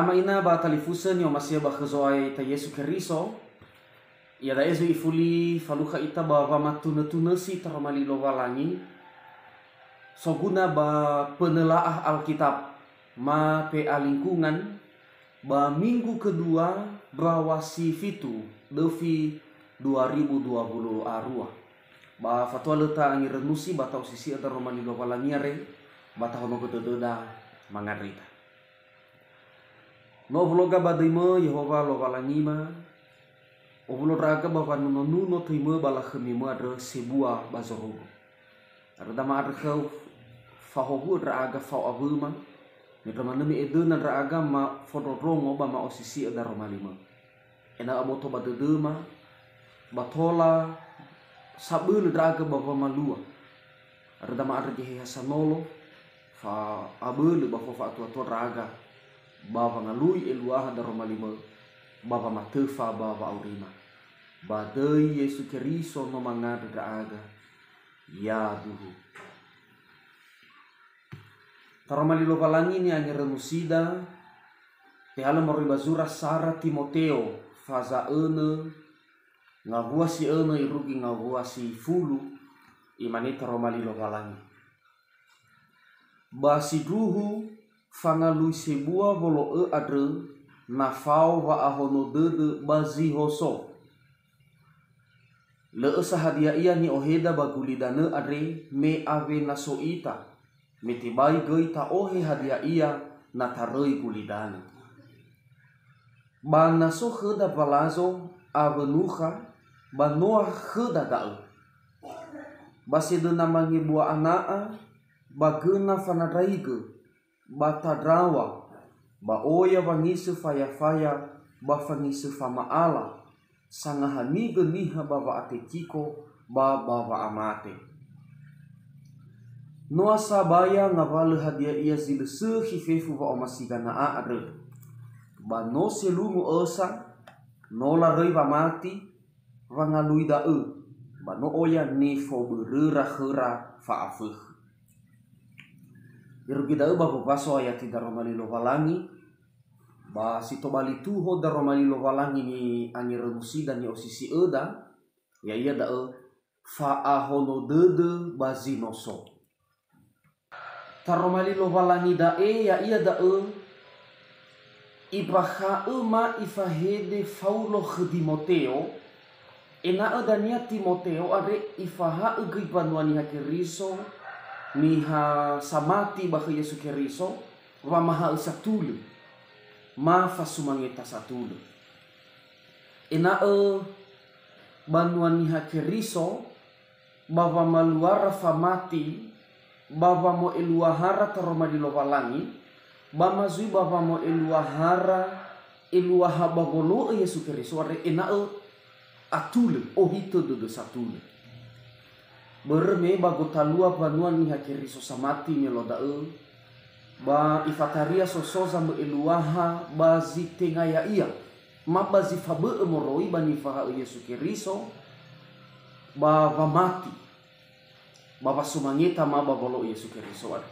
Nama ina ba talifusen yo masih ba khazoi ta Yesu Keriso. Ya da ezo ifuli faluka ita ba matuna-tuna si taramali lowalangi. So guna ba penelaah Alkitab ma pe lingkungan ba minggu kedua brawasi fitu devi 2020 arua. Ba fatwa leta angi renusi ba tau sisi ada romali lowalangi are ba tahono kededa mangarita. No vloga ba daima Yehova lowalangi ma Obulo raga ba nuno tuima bala khemima ada sebuah bazorogo. Ada dama ada kau fahobu raga fa abuma. Mitra manemi edena raga ma fodorongo ba ma osisi ada romalima. Ena aboto ba dedema batola sabul raga ba malua. Ada dama ada jehe hasanolo fa abul ba fa atu raga ba ngalui eluah ada romalima. Bapa matefa bapa aurima badai Yesu Keriso no mangada aga ya duhu taramali lovalangi ni ange renusida te hala morri bazura Sara Timoteo faza ene ngavua si ene irugi ngavua si fulu imani taramali lovalangi basi duhu fangalui sebua volo adre na fau wa ahono dede bazi hoso le sahadia ia ni oheda bagulidane adre me ave nasoita metibai gei ta ohe hadia ia na tarei gulidane ba naso kheda balazo avenuha ba noa kheda dau basede namangi bua anaa bagena fanadaiga batadrawa ba oya bangisu faya-faya ba fangisu fama ala sangahani geniha baba atekiko ba baba amate noa sabaya ngavale hadia ia zilese hifefu ba omasigana adre ba no selumu osa no la rei ba mati vangalui da ba no oya nefo berera khera fa afuh Irugi da ba paso ayati daromali lovalangi ba sito bali tuho daromali lovalangi ni angi renusi dan ni osisi eda ya iya da fa ahono dede bazinoso taromali lovalangi da ya iya da ibaha ma ifahede faulo khedimoteo ena dania Timoteo are ifaha egibanwani hakeriso miha samati baka Yesu Keriso wa maha usatulu ma fasumangeta satulu ena banuan niha Keriso bawa maluara famati bawa mo eluahara taromadi lovalangi bama zui bawa mo eluaha babolo Yesu Keriso are ena atule ohito dodo satule berme bagotalua banuan ni Keriso samati meloda ba ifataria sosoza me eluaha bazi tengaya ia ma bazi fabe moroi bani faha Yesu Keriso ba mati ba sumangeta ma babolo Yesu Keriso ada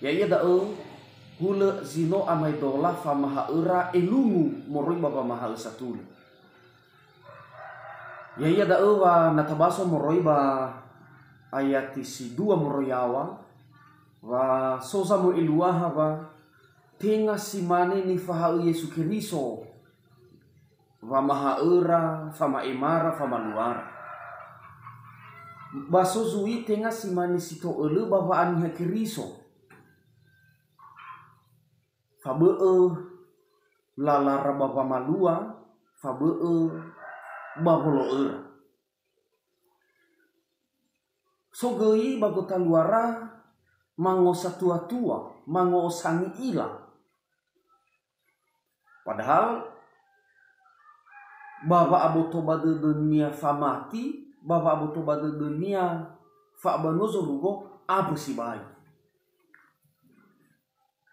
ya ia da hule zino amai dola fa maha era elungu moroi baba maha satul ya iya da wa natabaso moroi ba ayat isi dua moroyawa wa sosa mo iluaha wa tenga simane ni faha Yesu Keriso wa maha era fama emara fama luara baso zui tenga simane sito ele baba aniha Keriso fabe lalara baba malua fabe babolo era so gei bagota luara mango satua-tua mango sangi ila padahal baba aboto bade dunia famati baba aboto bade dunia fa banozo rugo abusi bai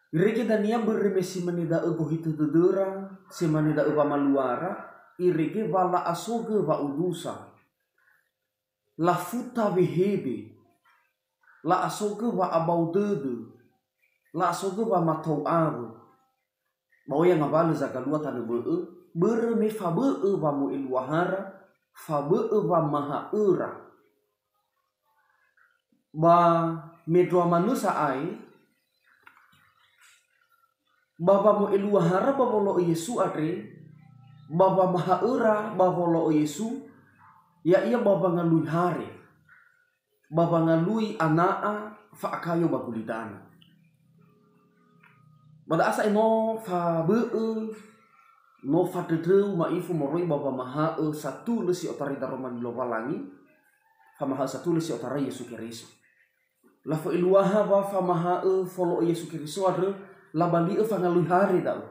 irege dania beremesi menida ego hitu dedera semanida eba maluara irege bala asoge ba udusa la futa wehebe la asoge wa abau dede la asoge wa matau aru Mau yang ngabal zakalua tanu berme fabe wa mu ilwahara fabe wa maha era ba medwa manusa ai baba mu ilwahara babolo Yesu are baba maha era babolo Yesu ya ia baba ngalui hare baba ngalui anaa fa akayo bakulitana pada asa no fa no fa teteu ma ifu moroi baba maha satu le si otarita roman lovalangi fa maha satu le si otara Yesu Keriso la fa ilwaha ba fa maha folo Yesu Keriso adre la bali fa ngalui hari dau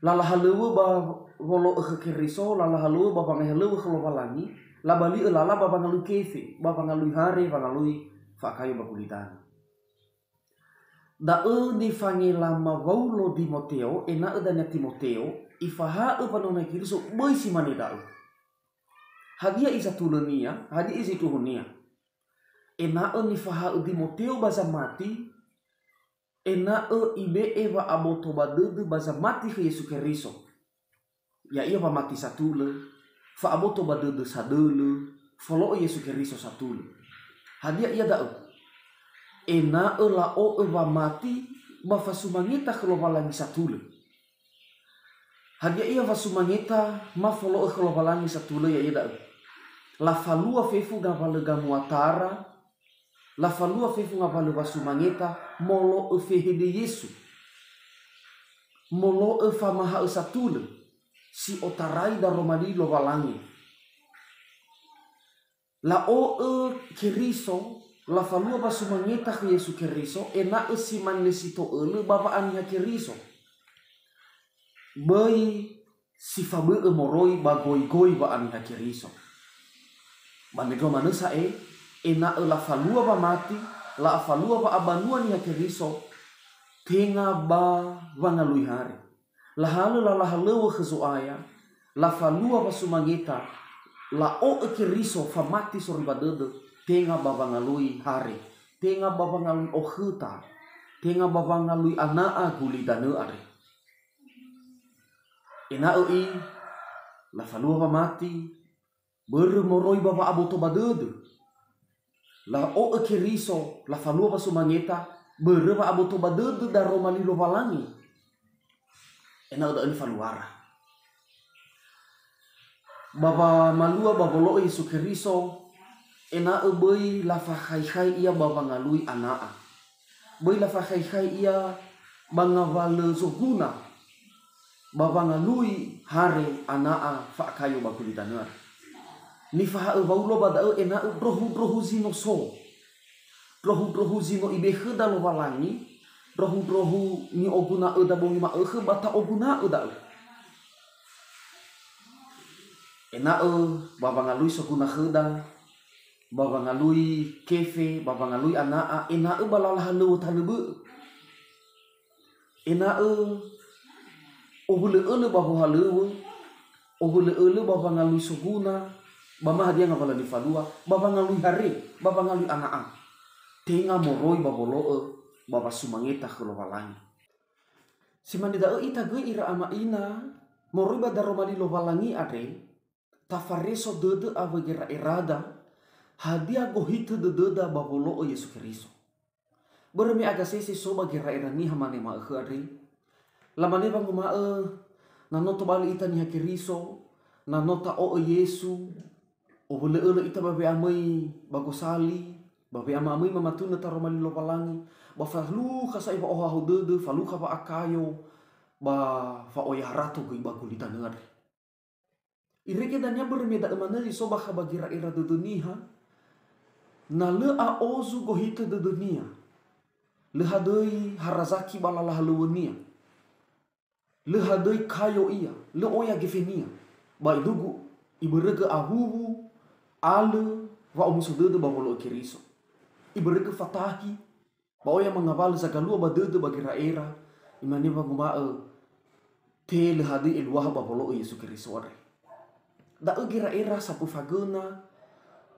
la la halewe ba folo Keriso la la halewe baba ngahalewe lovalangi la bali la la baba ngalui kefe baba ngalui hari fa ngalui fa kayo bakulitana da ni fangela mavaulo Timoteo ena edanya Timoteo ifaha panona Kiriso boy si maneda hadia isa tulenia hadia isi tuhunia ena ni faha Timoteo baza mati ena ibe eva aboto badede baza mati ke Yesu Keriso ya ia pa mati satule fa aboto badede sadele follow Yesu Keriso satule hadia ia da ena la o eva mati ba fasumangita kelobalangi satule hadia ia fasumangita ma follow kelobalangi satule ya ida la falua fefu gavale gamuatara la falua fefu gavale fasumangita molo efehede Yesu molo efa maha satule si otarai da romani lobalangi la o Keriso la falua basumangita ke Yesu Keriso ena si manesito ele baba ania Keriso bai si fabe moroi bagoi ba ania Keriso banegro manusa ena la falua ba mati la falua ba abanua nia Keriso tenga ba wangalui hari la halu la halu kezuaya la falua basumangita la o Keriso fa mati soribadede tenga baba ngalui hari tenga baba ngalui ohuta tenga baba ngalui anaa guli danu are ena la falua mati bermoroi baba aboto badede la o Keriso la falua basumangeta berba aboto badede da romani lovalangi ena udah ini faluara baba malua babolo Yesu Keriso ena ebei lafa hai ia baba ngalui anaa bei lafa hai ia bangavale zoguna baba ngalui hare anaa fa kayo bakulitana ni fa baulo bada ena rohu zino so rohu zino ibehe da lovalangi rohu ni oguna da bongi ma bata oguna da ena baba ngalui soguna heda baba ngalui kefe baba ngalui anaa ena balala halu talebe ena obule ele baba halu obule ele baba ngalui soguna bama hadia ngabala di falua baba ngalui hari baba ngalui anaa tenga moroi babolo baba sumangeta kelobalangi simani da ita ge ira ama ina moroi badaromali lobalangi ade tafareso dede abagera irada hadia gohita dededa babolo Yesu Keriso berme aga sesi soba gera irani hamane ma khari lamane bang ma nanoto bali ita ni Keriso nanota o Yesu o bole ele ita babe amai bagosali babe amai mamatuna taromali lopalangi ba falu kasai ba oha dede falu ka ba akayo ba fa oya ratu ge bagulita ngari ireke danya berme da manali soba ka bagira ira duduniha na le a ozu gohita de dunia le hadoi harazaki balala haluwania le hadoi kayo ia le oya gefenia ba idugu iberege ahuhu ale wa omusudede ba bolo Keriso iberege fatahi ba oya mangabal zagalua ba dede ba era imani ba guma te le hadoi elwah ba bolo Yesu Keriso are da era sapu fagena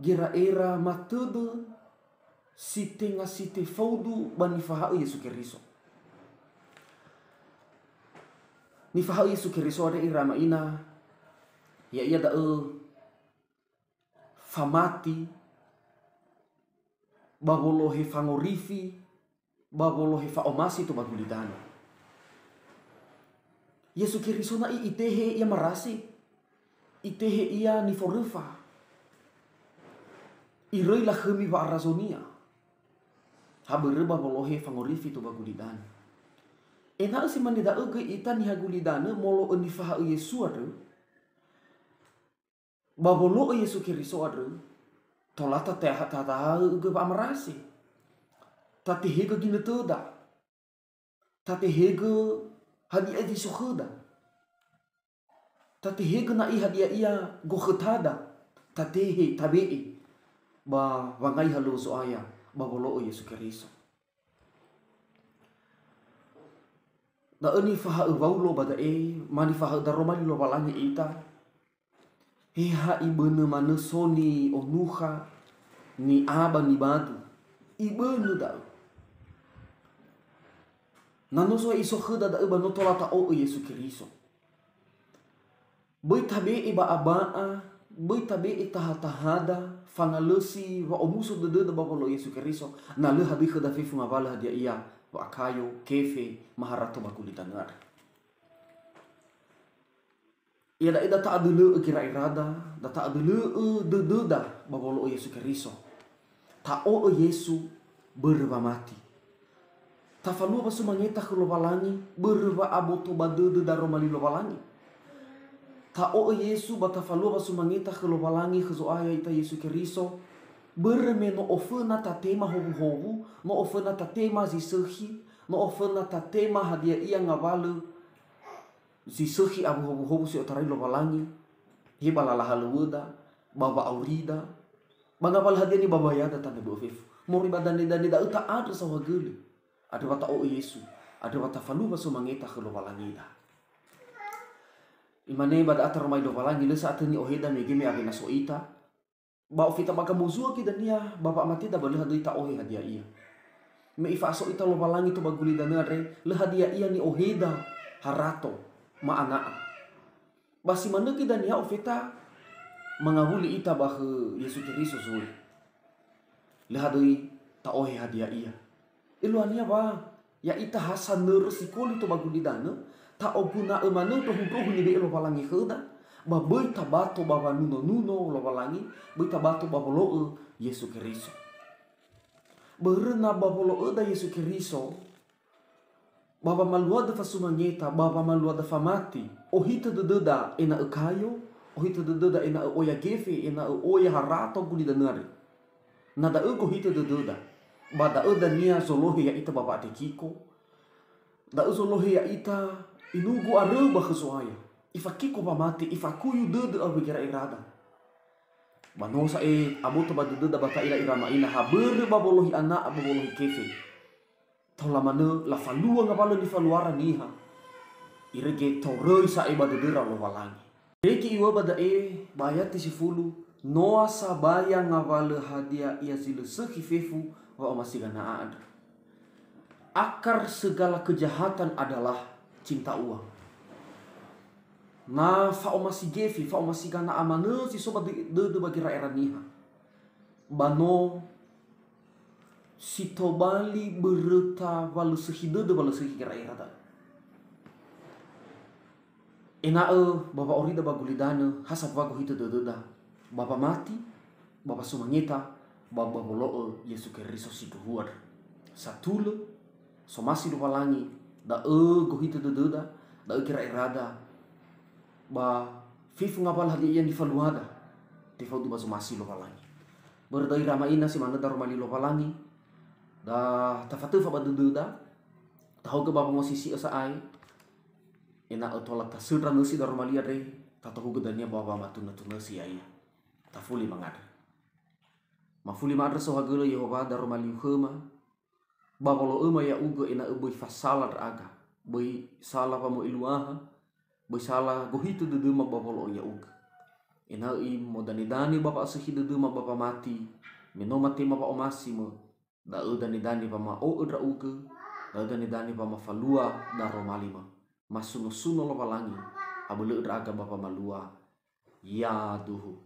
gira era matudu site faudu bani faha Yesu Keriso ni faha Yesu Keriso ada irama ina ya ia da famati babolohe fangorifi babolohe faomasi to bagulidana Yesu Keriso na itehe ia marasi itehe ia ni forufa iroi la khemi wa arazonia habere babolohe fangorifi to bagulidana ena si manida ge ita ni hagulidana molo ni faha Yesu ada babolo Yesu Keriso ada tolata te hata ge ba marasi tati hega gina toda tati hega hadia di sokhda tati hega na i hadia ia go khatada tati he tabii ba wangai halu so aya babolo Yesu Keriso da ani faha vaulo bada mani faha da romali lo balani ita heha ibene mana soni onuha ni aba ni badu ibene da nanoso iso khada da ibano tolata o Yesu Keriso boi tabe iba abaa boi tabe itahatahada fangalesi wa omuso de babolo Yesu Keriso na le hadi khada fifu ngabala dia ia wa akayo kefe maharato bakulitanar ia da ida ta adulu kira irada da ta adulu de da babolo Yesu Keriso ta o Yesu berba mati ta falua basu mangeta khlobalangi berba aboto bade da romali lobalangi ta o Yesu bata falua basu mangeta khlobalangi khazo aya ita Yesu Keriso bermeno ofena ta tema hobu no ofena ta tema zisehi no ofena ta tema hadia ia ngavalu zisehi abu hobu si otarai lobalangi hibala lahaluda baba aurida bangabal hadia ni baba yada tane bofef mori badani dani da uta ada sawagele ada bata o Yesu ada bata falu baso mangeta khlobalangi da imane bada atar mai lobalangi le saat ni oheda megeme agena soita ba ofita baka muzua ki dania bapa mati da boleh hadu ita ohe hadia ia me ifaso ita lobalangi to baguli danare le hadia ia ni oheda harato ma ana basi mana ki dania ofita mangabuli ita bah Yesu Keriso zuri le hadu ta ohe hadia ia iluania ba ya ita hasan nerusikoli to baguli dana ta obuna emana to hudo ni be lobalangi kheda ba boi tabato baba nuno lobalangi boi tabato babolo Yesu Keriso berena babolo da Yesu Keriso baba malua da fasumangeta baba malua da famati ohita da ena ekayo ohita da ena oya gefe ena oya harato guli danare nada ego hita da bada da nia zolohe ya ita baba atekiko da zolohe ya ita inugu areba khsoaya ifakiko pamati ifakuyu de abikira irada manosa aboto badu da bata ira irama ina haber babolohi ana babolohi kefe tola mane la falua ngabalo di faluara niha irege toroi sa badu dera lo walangi reki iwa bada bayati sifulu noa sabaya ngabalo hadia ia silu sekifefu wa omasigana ada akar segala kejahatan adalah cinta uang na faomasi gefi faomasi gana amane si soba de bagi rakyat niha bano si tobali bereta walu sehide de walu sehi rakyat ena baba orida bagulidana hasab wago hita de baba mati baba sumangeta baba bolo Yesu Keriso si duhuar satule somasi do walangi da go hita de da kira irada ba fifu ngapal hadi yang difaluada tifau tu basu masih lopalangi berdai rama ina si mana darumali lopalangi da tafatu fa badu da tahu ke bapa musisi asa ai ena otola ta sudra nusi darumali ade tatahu gedania bapa matuna tunasi ai tafuli mangada mafuli madra so hagelo Yehova darumali khema bapa lo ema ya ugo ena uboi fasala aga boi sala pa mo iluaha besala gohito de ma babolo ya ug ena modani bapa sehi de ma bapa mati meno mati ma pa omasimo da dani pa ma o udra ug da dani pa ma falua da romalima masuno suno lo balangi abele aga bapa malua ya duhu